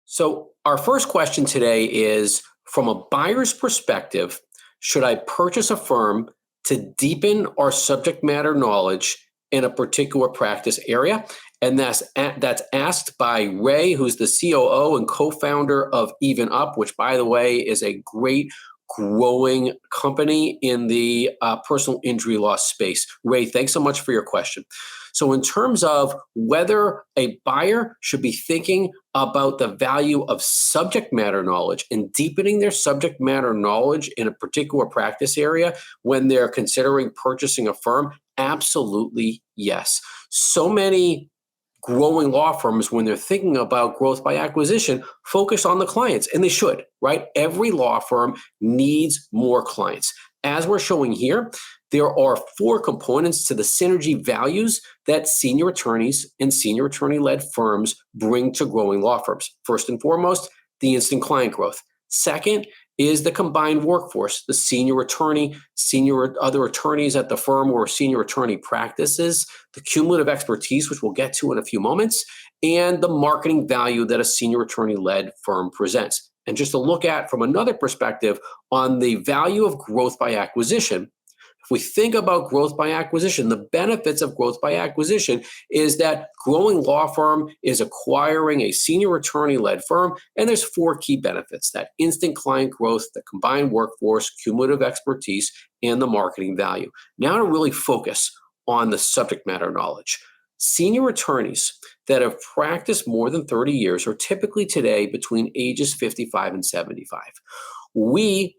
So, our first question today is from a buyer's perspective, should I purchase a firm to deepen our subject matter knowledge in a particular practice area? And that's asked by Ray, who's the COO and co founder of EvenUp, which, by the way, is a great growing company in the personal injury law space. Ray, thanks so much for your question. So, in terms of whether a buyer should be thinking about the value of subject matter knowledge and deepening their subject matter knowledge in a particular practice area when they're considering purchasing a firm, absolutely yes. So many growing law firms, when they're thinking about growth by acquisition, focus on the clients, and they should, right? Every law firm needs more clients. As we're showing here, there are four components to the synergy values that senior attorneys and senior attorney-led firms bring to growing law firms. First and foremost, the instant client growth. Second is the combined workforce, the senior attorney, senior other attorneys at the firm or senior attorney practices, the cumulative expertise, which we'll get to in a few moments, and the marketing value that a senior attorney-led firm presents. And just to look at from another perspective on the value of growth by acquisition, if we think about growth by acquisition, the benefits of growth by acquisition is that growing law firm is acquiring a senior attorney-led firm, and there's four key benefits: that instant client growth, the combined workforce, cumulative expertise, and the marketing value. Now to really focus on the subject matter knowledge. Senior attorneys that have practiced more than 30 years are typically today between ages 55 and 75. We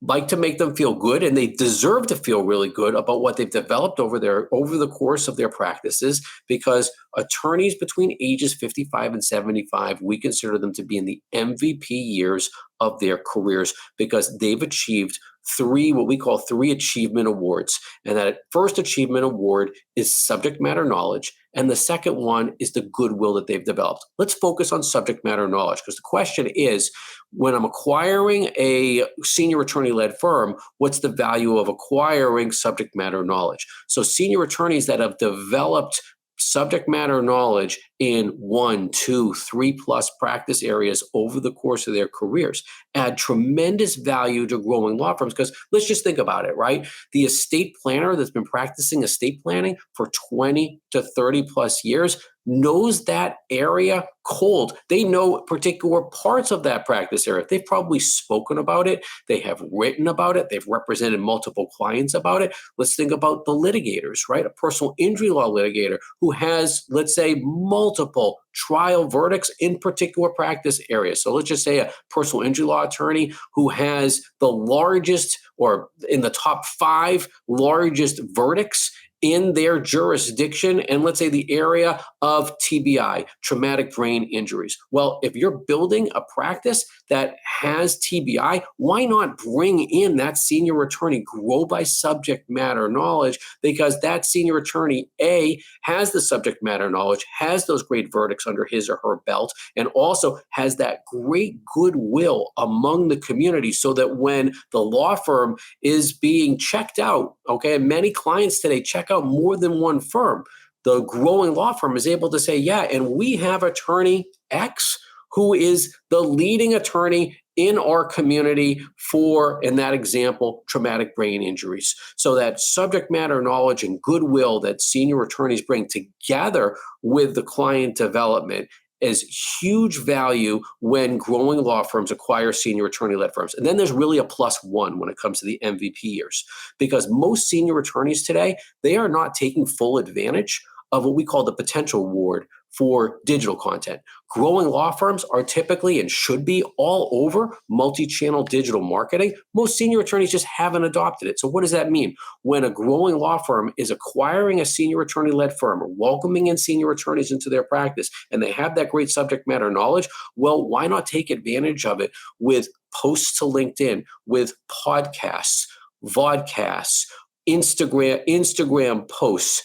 like to make them feel good, and they deserve to feel really good about what they've developed over the course of their practices, because attorneys between ages 55 and 75, we consider them to be in the MVP years of their careers because they've achieved what we call three achievement awards. And that first achievement award is subject matter knowledge. And the second one is the goodwill that they've developed. Let's focus on subject matter knowledge, because the question is, when I'm acquiring a senior attorney-led firm, what's the value of acquiring subject matter knowledge? So senior attorneys that have developed subject matter knowledge in 1, 2, 3+ practice areas over the course of their careers add tremendous value to growing law firms. Because let's just think about it, right? The estate planner that's been practicing estate planning for 20 to 30+ years knows that area cold. They know particular parts of that practice area. They've probably spoken about it. They have written about it. They've represented multiple clients about it. Let's think about the litigators, right? A personal injury law litigator who has, let's say, multiple trial verdicts in particular practice areas. So let's just say a personal injury law attorney who has the largest, or in the top 5 largest verdicts in their jurisdiction, and let's say the area of TBI, traumatic brain injuries. Well, if you're building a practice that has TBI, why not bring in that senior attorney, grow by subject matter knowledge? Because that senior attorney, A, has the subject matter knowledge, has those great verdicts under his or her belt, and also has that great goodwill among the community, so that when the law firm is being checked out, okay, and many clients today check out more than one firm, the growing law firm is able to say, yeah, and we have attorney X who is the leading attorney in our community for, in that example, traumatic brain injuries. So that subject matter knowledge and goodwill that senior attorneys bring together with the client development is huge value when growing law firms acquire senior attorney-led firms. And then there's really a +1 when it comes to the MVP years, because most senior attorneys today, they are not taking full advantage of what we call the potential award for digital content. Growing law firms are typically and should be all over multi-channel digital marketing. Most senior attorneys just haven't adopted it. So what does that mean? When a growing law firm is acquiring a senior attorney-led firm or welcoming in senior attorneys into their practice, and they have that great subject matter knowledge, well, why not take advantage of it with posts to LinkedIn, with podcasts, vodcasts, Instagram posts,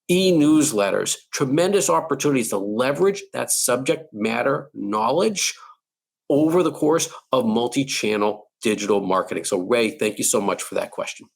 e-newsletters, tremendous opportunities to leverage that subject matter knowledge over the course of multi-channel digital marketing. So Ray, thank you so much for that question.